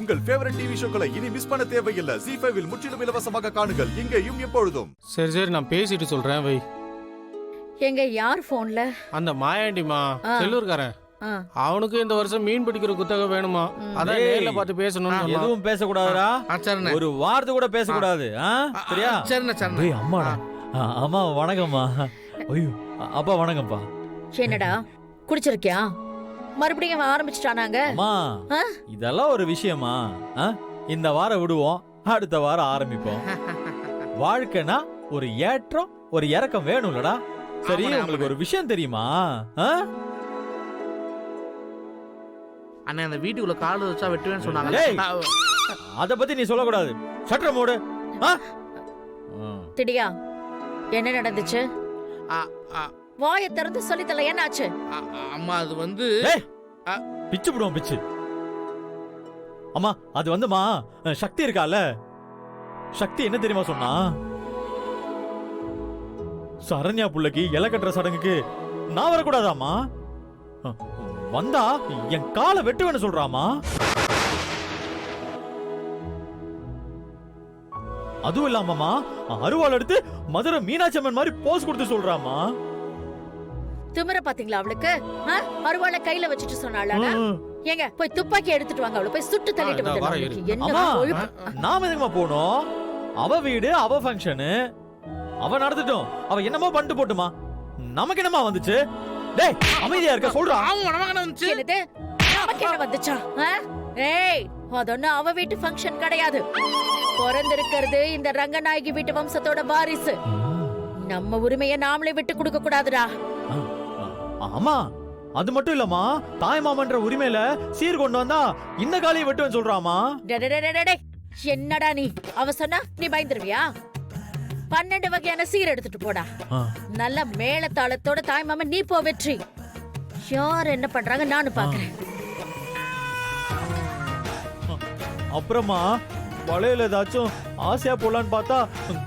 உங்கள் favourite TV ஷோக்களை இனி miss பண்ண தேவையில்லை. ZEE5 இல் முற்றிலும் இலவசமாக காணுங்கள், இங்கேயும் எப்பொழுதும். சரி நான் பேசிட்டு சொல்றேன் வை. எங்க யார் போன்ல? அந்த மாயாண்டிமா செல்லூர்காரன். அவனுக்கு இந்த வருஷம் மீன் பிடிக்கிற குத்தகை வேணுமா? அதான் நேர்ல பார்த்து பேசணும். எதுவும் பேசக்கூடாதுடா. ஒரு வார்த்தை கூட பேசக்கூடாது. சரியா? சரிண்ணா. அம்மாடா. அம்மா வணக்கம்மா. ஐயோ அப்பா வணக்கம்ப்பா. என்னடா குடிச்சிருக்கியா? மறுபடியும் ஆரம்பிச்சிட்டானாங்க. அம்மா இதெல்லாம் ஒரு விஷயமா? இந்த வாரம் விடுவோம், அடுத்த வாரம் ஆரம்பிப்போம். வாழ்க்கைனா ஒரு ஏற்றம் ஒரு இறக்கம் வேணும்லடா. சரி உங்களுக்கு ஒரு விஷயம் தெரியுமா? அண்ணே அந்த வீட்டுக்குள்ள கால் வச்சா வெட்டுவேன்னு சொன்னாங்க. அத பத்தி நீ சொல்லக்கூடாது. சட்டற மூடு. திடியா என்ன நடந்துச்சு? வாயை திறந்து சொல்லித்தல, என்னாச்சு? அம்மா அது வந்து பிச்சு விடுவோம் பிச்சு. அம்மா அது வந்துமா சக்தி இருக்கால, சக்தி என்ன தெரியுமா சொன்னா? சரண்யா புள்ளைக்கு இலை கட்டுற சடங்குக்கு நான் வரக்கூடாதாமா? வந்தா என் காலை வெட்டுவேன்னு சொல்றாமா. அதுவும் இல்லாமமா அருவாள் எடுத்து மதுரை மீனாட்சி அம்மன் மாதிரி போஸ் கொடுத்து சொல்றாமா. திமிர பாத்தீங்களா அவளுக்கு? அருவாளை கையில வச்சுட்டு சொன்னாளா? ஏங்க போய் துப்பாக்கி எடுத்துட்டு வாங்க, அவளை போய் சுட்டு தள்ளிட்டு வந்து. என்ன நாம எதுமா போனோம்? அவ வீடு அவ ஃபங்க்ஷனு, அவ நடந்துட்டோம். அவ என்னமோ பண்ணிட்டு போட்டுமா, நமக்கு என்னமா வந்துச்சு? டேய் அமைதியா இருக்க சொல்றா. என்னது நமக்கு என்ன வந்துச்சா? ஏய் அதொன்னு அவ வீட்டு ஃபங்க்ஷன் கிடையாது. பிறந்திருக்கிறது இந்த ரங்கநாயகி வீட்டு வம்சத்தோட வாரிசு. நம்ம உரிமையை நாமளே விட்டு கொடுக்க கூடாதுடா. ஆமா அது மட்டும் இல்லம்மா, தாய் மாமன்ற உரிமையில சீர் கொண்டு வந்தா இந்த காலையை வெட்டுவேன்னு சொல்றாமா. என்னடா நீ? அவ சொன்னா நீ பயந்துருவியா? 12 வகையான சீர் எடுத்துட்டு போடா. நல்ல மேளதாளத்தோட தாய் மாமன் நீ போ வெற்றி. யார் என்ன பண்றாங்க நானும் பாக்குறேன். அப்புறமா வளையல ஏதாச்சும் ஆசையா போலான்னு பார்த்தா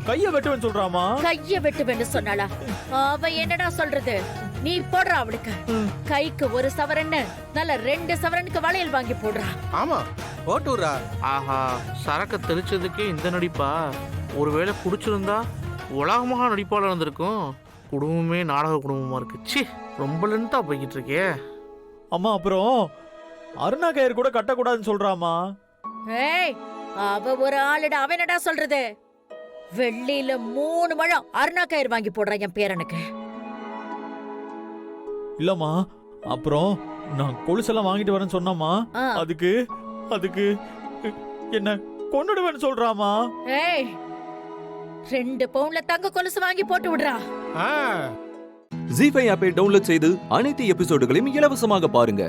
கைய வெட்டுவேன்னு சொல்றாமா. கைய வெட்டுவேன்னு சொன்னாளா? அவ என்னடா சொல்றது? நீ போடுறா அவளுக்கு கைக்கு 1 சவரன்னு நல்ல 2 சவரனுக்கு வளையல் வாங்கி போடுறா. ஆமா போட்டுறா. ஆஹா சரக்க தெளிச்சதுக்கு இந்த நடிப்பா. ஒருவேளை குடிச்சிருந்தா உலகமாக நடிப்பாளர் இருந்திருக்கும். குடும்பமே நாடக குடும்பமா இருக்கு. சி ரொம்ப லென்த்தா போய்கிட்டு இருக்கே. அம்மா அப்புறம் அருணா கயிறு கூட கட்டக்கூடாதுன்னு சொல்றாமா. ஏய் அவ ஒரு ஆளுடா. அவ என்னடா சொல்றது? வெள்ளியில 3 முழம் அருணா கயிறு வாங்கி போடுறான் என் பேரனுக்கு. இல்லம்மா அப்புறம் நான் கொலுசெல்லாம் வாங்கிட்டு வரேன்னு சொன்னம்மா. அதுக்கு அதுக்கு என்ன கொன்னுடுவேன்னு சொல்றாமா. ஏய் 2 பவுன்ல தங்க கொலுசு வாங்கி போட்டு விடுறா. ZEE5 ஆப்பை டவுன்லோட் செய்து அனைத்து எபிசோடுகளையும் இலவசமாக பாருங்க.